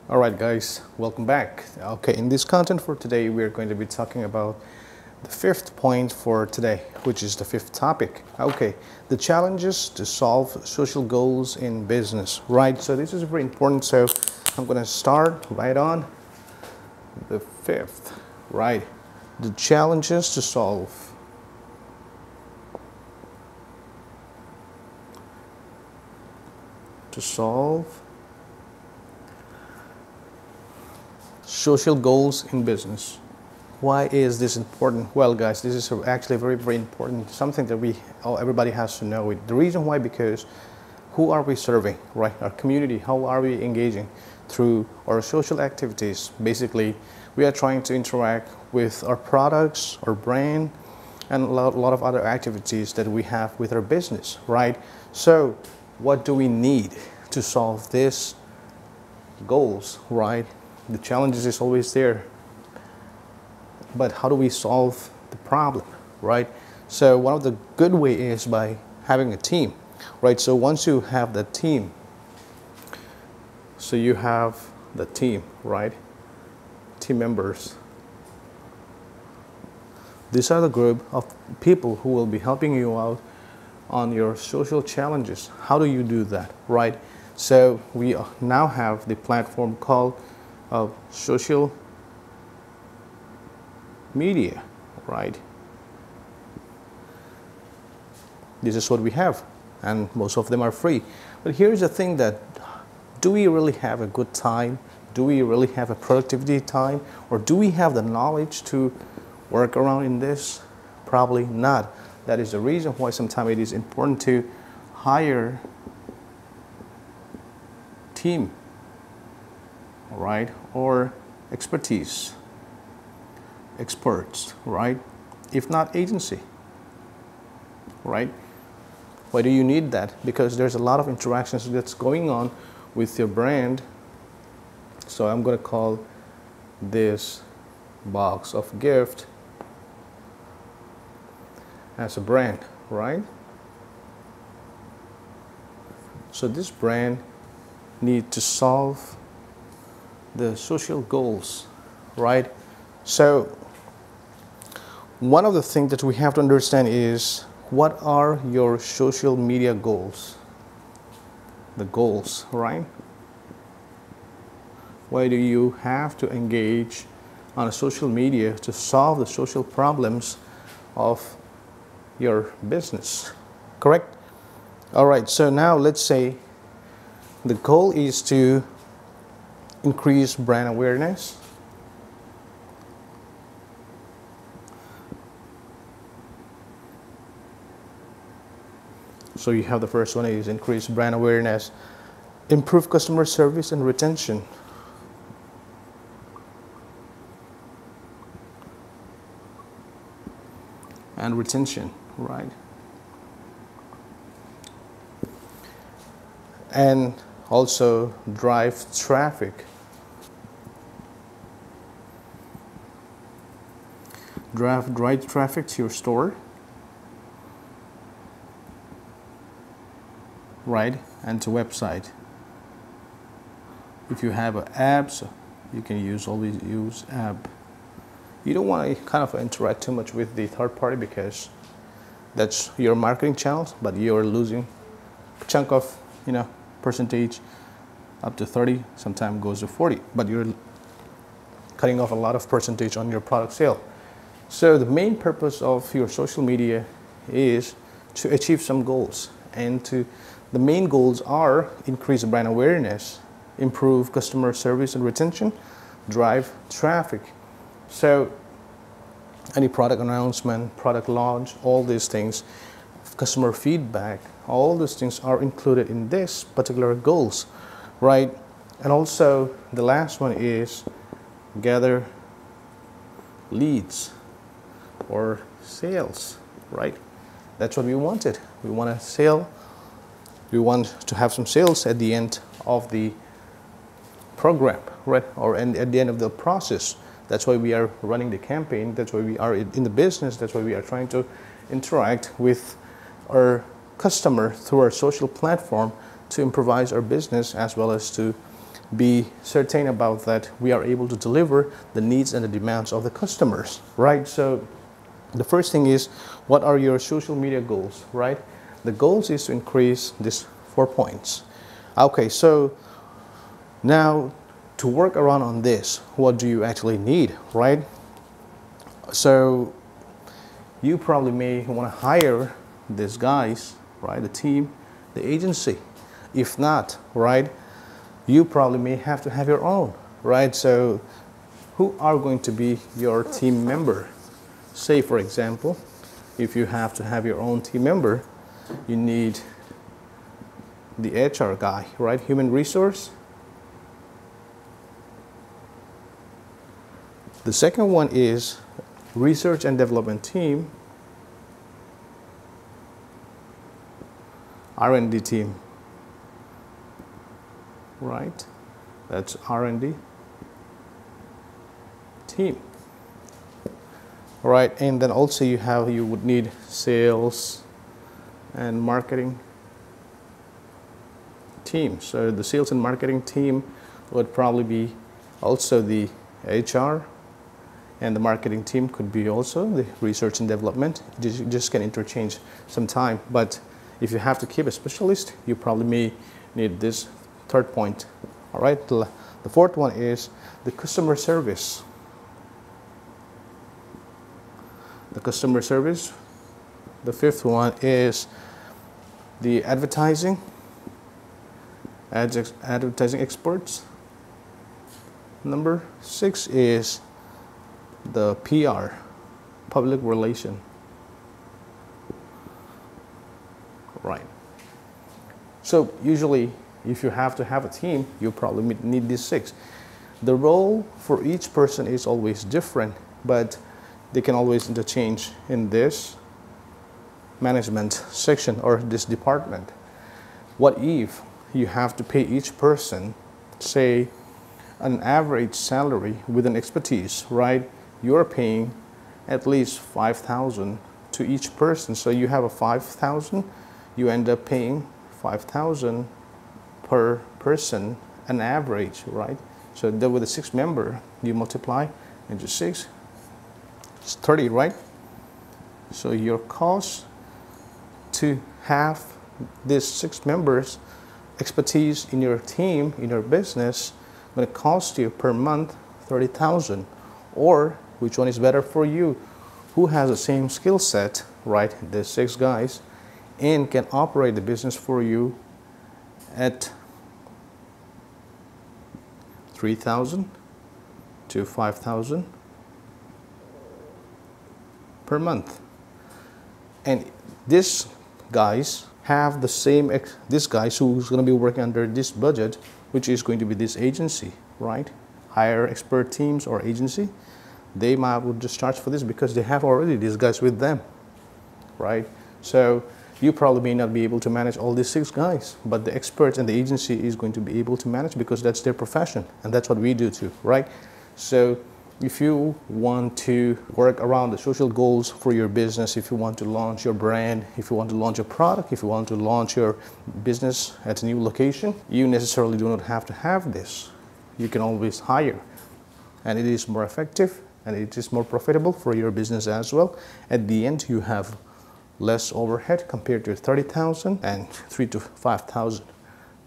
Alright guys, welcome back. Okay, in this content for today we're going to be talking about the fifth point for today, which is the fifth topic. Okay, the challenges to solve social goals in business. Right, so this is very important, so I'm going to start right on the fifth. Right, the challenges to solve. Social goals in business. Why is this important? Well guys, this is actually very important, something that everybody has to know. The reason why, because who are we serving, right? Our community, how are we engaging through our social activities? Basically, we are trying to interact with our products, our brand, and a lot of other activities that we have with our business, right? So what do we need to solve these goals, right? The challenges is always there, but how do we solve the problem, right? So one of the good way is by having a team, right? So once you have the team, so you have the team, right? Team members. These are the group of people who will be helping you out on your social challenges. How do you do that, right? So we now have the platform called social media, right? This is what we have, and most of them are free. But here's the thing, that do we really have a good time? Do we really have a productivity time? Or do we have the knowledge to work around in this? Probably not. That is the reason why sometimes it is important to hire team, right? Or experts, right? If not agency, right? Why do you need that? Because there's a lot of interactions that's going on with your brand. So I'm going to call this box of gift as a brand, right? So this brand need to solve the social goals, right? So one of the things that we have to understand is, what are your social media goals? The goals, right? Why do you have to engage on a social media to solve the social problems of your business, correct? All right, so now let's say the goal is to increase brand awareness, so you have the first one is increase brand awareness, improve customer service and retention, right? And also drive traffic. Drive traffic to your store, right? And to website. If you have apps, you can always use app. You don't want to kind of interact too much with the third party, because that's your marketing channels, but you're losing a chunk of, percentage, up to 30, sometimes goes to 40, but you're cutting off a lot of percentage on your product sale. So the main purpose of your social media is to achieve some goals, and the main goals are increase brand awareness, improve customer service and retention, drive traffic. So any product announcement, product launch, all these things, customer feedback, all those things are included in this particular goals, right? And also the last one is gather leads or sales, right? That's what we wanted. We want to sell. We want to have some sales at the end of the program, right? Or at the end of the process. That's why we are running the campaign. That's why we are in the business. That's why we are trying to interact with our customer through our social platform to improvise our business, as well as to be certain about that we are able to deliver the needs and the demands of the customers, right? So the first thing is, what are your social media goals, right? The goals is to increase these 4 points. Okay, so now to work around on this, what do you actually need, right? So you probably may want to hire these guys, right? The team, the agency. If not, right, you probably may have to have your own, right? So who are going to be your team member? Say, for example, if you have to have your own team member, you need the HR guy, right? Human resource. The second one is research and development team, R&D team, right? That's R&D team. All right, and then also you would need sales and marketing team. So the sales and marketing team would probably be also the HR, and the marketing team could be also the research and development. You just can interchange some time, but if you have to keep a specialist, you probably may need this third point. All right, the fourth one is the customer service. The customer service. The fifth one is the advertising experts. Number 6 is the PR, public relation. Right. So usually if you have to have a team, you probably need these 6. The role for each person is always different, but they can always interchange in this management section or this department. What if you have to pay each person, say, an average salary with an expertise, right? You're paying at least 5,000 to each person. So you have a 5,000, you end up paying 5,000 per person, an average, right? So then with a 6 member, you multiply into 6, it's 30, right? So your cost to have these 6 members expertise in your team, in your business, going to cost you per month 30,000. Or which one is better for you? Who has the same skill set, right? The 6 guys, and can operate the business for you at 3,000 to 5,000 per month. And these guys have the same, this guys who's going to be working under this budget, which is going to be this agency, right? Hire expert teams or agency, they might would just charge for this because they have already these guys with them, right? So you probably may not be able to manage all these 6 guys, but the experts and the agency is going to be able to manage because that's their profession, and that's what we do too, right? So if you want to work around the social goals for your business, if you want to launch your brand, if you want to launch a product, if you want to launch your business at a new location, you necessarily do not have to have this. You can always hire, and it is more effective and it is more profitable for your business as well. At the end, you have less overhead compared to 30,000 and 3,000 to 5,000.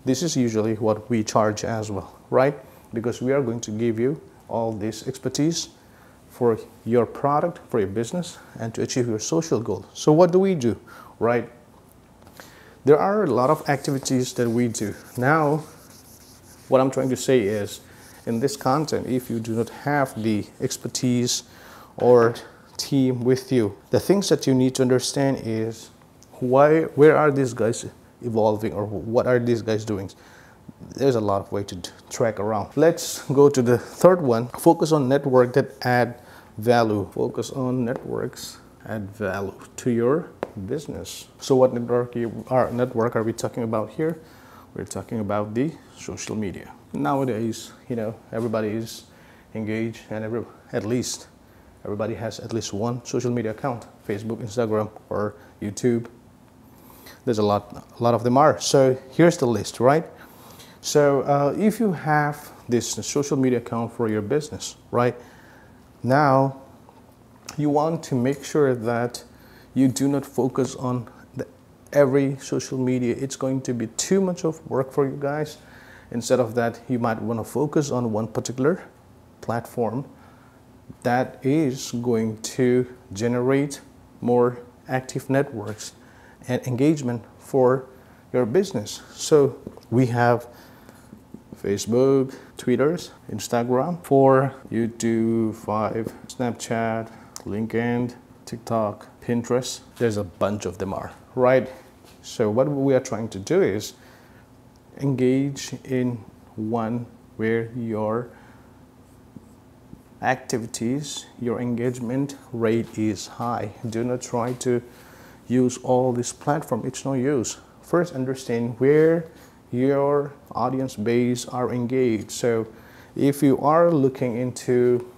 This is usually what we charge as well, right? Because we are going to give you all this expertise for your product, for your business, and to achieve your social goal. So what do we do, right? There are a lot of activities that we do. Now, what I'm trying to say is, in this content, if you do not have the expertise or team with you, the things that you need to understand is where are these guys evolving, or what are these guys doing? There's a lot of way to track around. Let's go to the third one. Focus on network that add value. Focus on networks add value to your business. So what network are we talking about here? We're talking about the social media. Nowadays, everybody is engaged, and at least everybody has at least one social media account: Facebook, Instagram, or YouTube. There's a lot of them are. So here's the list, right? So if you have this social media account for your business, right? Now you want to make sure that you do not focus on every social media. It's going to be too much of work for you guys. Instead of that, you might want to focus on one particular platform that is going to generate more active networks and engagement for your business. So we have Facebook, Twitter, Instagram, 4, YouTube, 5, Snapchat, LinkedIn, TikTok, Pinterest. There's a bunch of them are, right? So what we are trying to do is engage in one where your activities, your engagement rate is high. Do not try to use all this platform. It's no use. First, understand where your audience base are engaged. So if you are looking into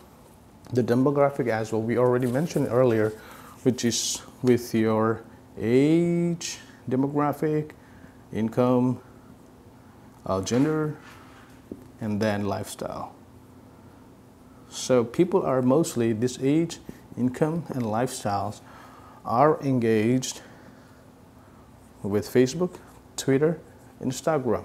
the demographic as well, we already mentioned earlier, which is with your age, demographic, income, gender, and then lifestyle. So people are mostly this age, income, and lifestyles are engaged with Facebook, Twitter, Instagram.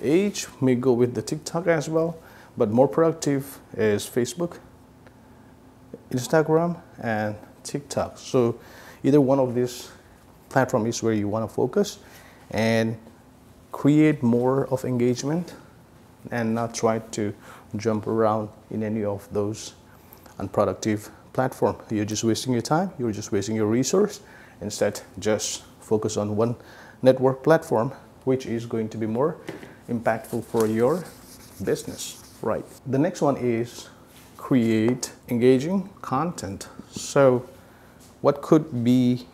Age may go with the TikTok as well, but more productive is Facebook, Instagram, and TikTok. So either one of these platforms is where you want to focus and create more of engagement and not try to jump around in any of those unproductive platforms. You're just wasting your time, you're just wasting your resource. Instead, just focus on one network platform, which is going to be more impactful for your business, right? The next one is create engaging content. So what could be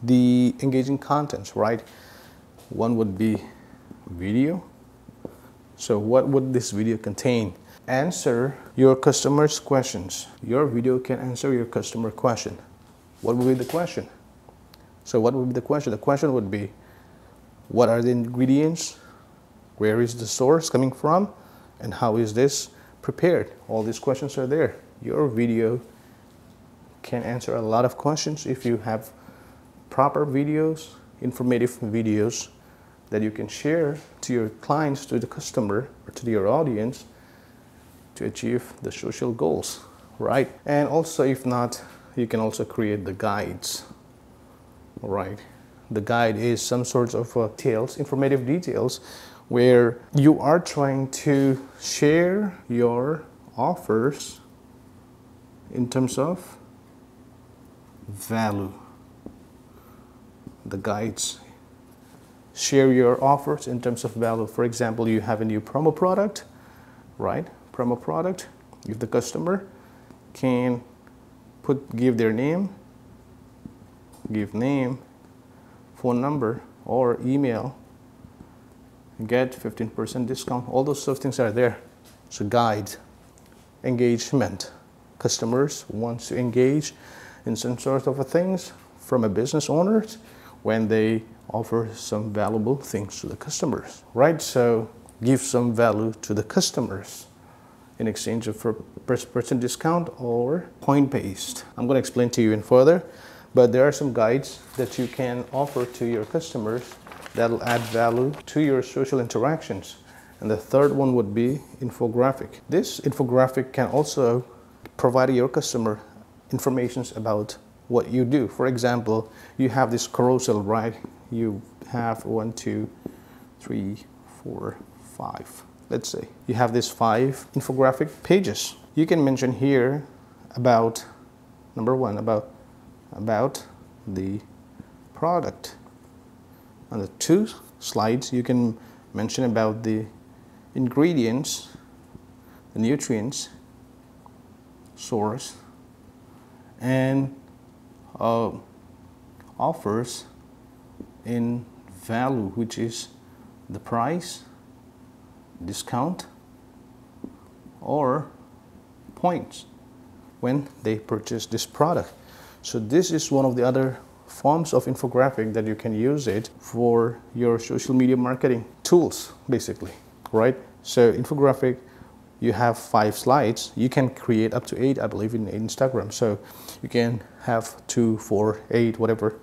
the engaging contents, right? One would be video. So what would this video contain? Answer your customers' questions. Your video can answer your customer question. What would be the question? So what would be the question? The question would be, what are the ingredients? Where is the source coming from? And how is this prepared? All these questions are there. Your video can answer a lot of questions if you have proper videos, informative videos that you can share to your clients, to the customer, or to your audience to achieve the social goals, right? And also, if not, you can also create the guides, right? The guide is some sorts of details, informative details, where you are trying to share your offers in terms of value. The guides share your offers in terms of value. For example, you have a new promo product, right? Promo product. If the customer can give their name, give name, phone number, or email, get 15% discount. All those sort of things are there. So guide, engagement. Customers want to engage in some sort of things from a business owner when they offer some valuable things to the customers, right? So give some value to the customers in exchange for percent discount or point based. I'm going to explain to you in further, but there are some guides that you can offer to your customers that'll add value to your social interactions. And the third one would be infographic. This infographic can also provide your customer information about what you do. For example, you have this carousel, right? You have 1, 2, 3, 4, 5. Let's say you have these 5 infographic pages. You can mention here about number 1, about the product. On the 2 slides, you can mention about the ingredients, the nutrients, source, and offers in value, which is the price, discount, or points when they purchase this product. So this is one of the other forms of infographic that you can use it for your social media marketing. tools basically, right? So infographic, you have 5 slides. You can create up to 8, I believe, in Instagram. So you can have 2, 4, 8, whatever.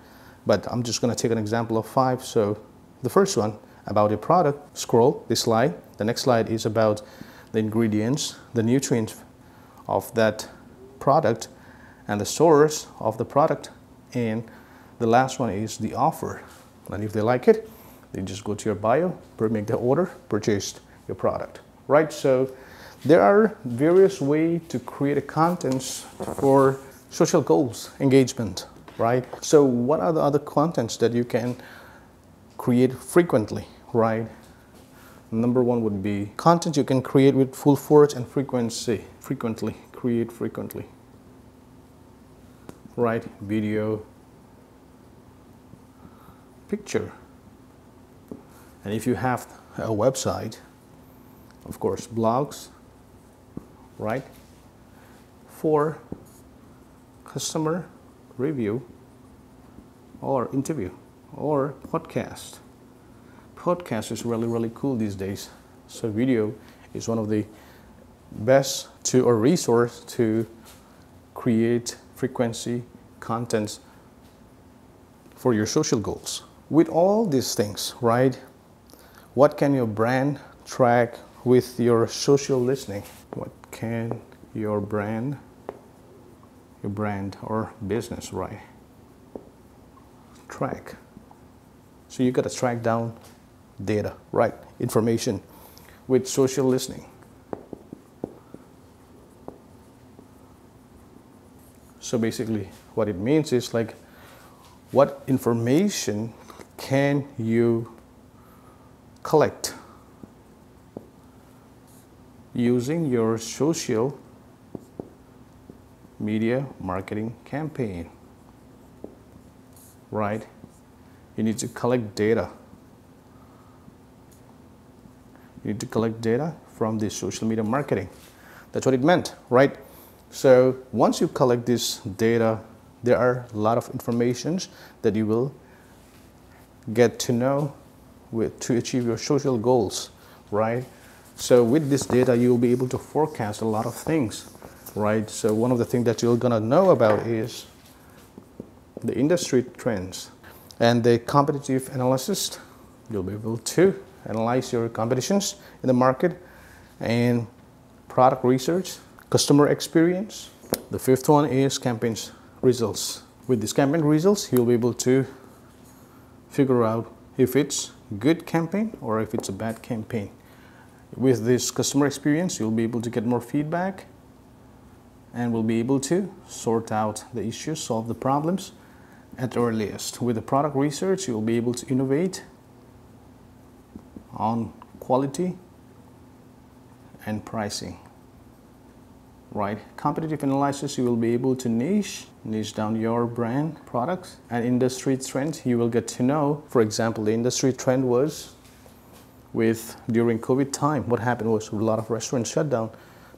But I'm just going to take an example of 5. So the first one about a product, scroll this slide. The next slide is about the ingredients, the nutrients of that product, and the source of the product. And the last one is the offer. And if they like it, they just go to your bio, make the order, purchase your product, right? So there are various ways to create a contents for social goals, engagement, right? So what are the other contents that you can create frequently, right? Number 1 would be content you can create with full force and frequency. Frequently, create frequently, right? Video, picture. And if you have a website, of course, blogs, right? For customer review or interview or podcast. Podcast is really, really cool these days. So video is one of the best resource to create frequency contents for your social goals. With all these things, right? What can your brand track with your social listening? What can your brand or business, right, track? So you got to track down data, right? Information with social listening. So basically what it means is like, what information can you collect using your social media marketing campaign, right? You need to collect data. You need to collect data from the social media marketing. That's what it meant, right? So once you collect this data, there are a lot of informations that you will get to know to achieve your social goals, right? So with this data, you'll be able to forecast a lot of things, right? So one of the things that you're gonna know about is the industry trends and the competitive analysis. You'll be able to analyze your competitions in the market and product research, customer experience. The 5th one is campaigns results. With these campaign results, you'll be able to figure out if it's good campaign or if it's a bad campaign. With this customer experience, you'll be able to get more feedback and will be able to sort out the issues, solve the problems at earliest. With the product research, you'll be able to innovate on quality and pricing, right? Competitive analysis, you will be able to niche down your brand products, and industry trends you will get to know. For example, the industry trend was during COVID time, what happened was a lot of restaurants shut down.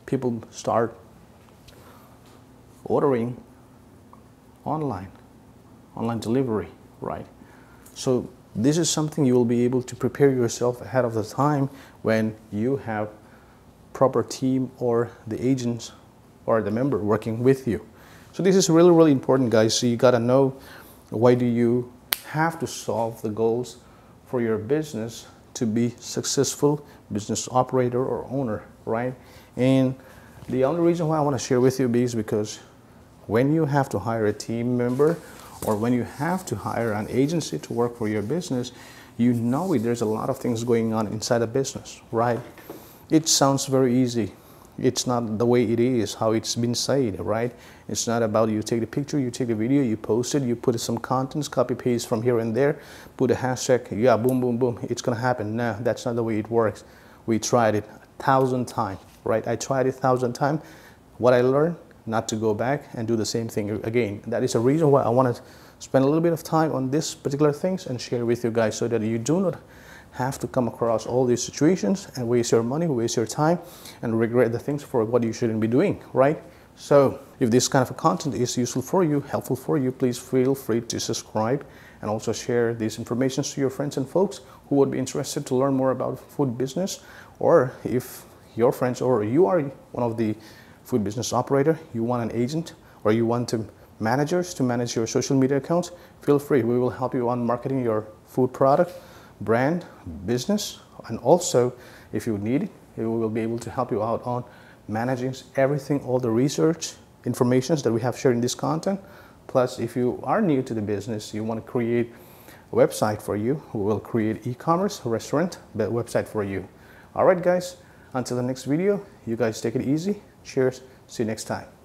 People start ordering online delivery, right? So this is something you will be able to prepare yourself ahead of the time when you have proper team or the agents or the member working with you. So this is really, really important, guys. So you gotta know, why do you have to solve the goals for your business to be successful business operator or owner, right? And the only reason why I want to share with you is because when you have to hire a team member or when you have to hire an agency to work for your business, you know there's a lot of things going on inside a business, right? It sounds very easy. It's not the way it is, how it's been said, right? It's not about you take the picture, you take the video, you post it, you put some contents, copy paste from here and there, put a hashtag, yeah, boom, boom, boom, it's gonna happen. No, that's not the way it works. We tried it 1,000 times, right? I tried it 1,000 times. What I learned, not to go back and do the same thing again. That is a reason why I want to spend a little bit of time on this particular things and share with you guys, so that you do not have to come across all these situations and waste your money, waste your time, and regret the things for what you shouldn't be doing, right? So if this kind of content is useful for you, helpful for you, please feel free to subscribe and also share these information to your friends and folks who would be interested to learn more about food business. Or if your friends or you are one of the food business operator, you want an agent, or you want managers to manage your social media accounts, feel free. We will help you on marketing your food product, brand, business, and also if you need it, we will be able to help you out on managing everything, all the research information that we have shared in this content. Plus, if you are new to the business, you want to create a website for you, we will create e-commerce restaurant website for you. All right, guys, until the next video, you guys take it easy. Cheers. See you next time.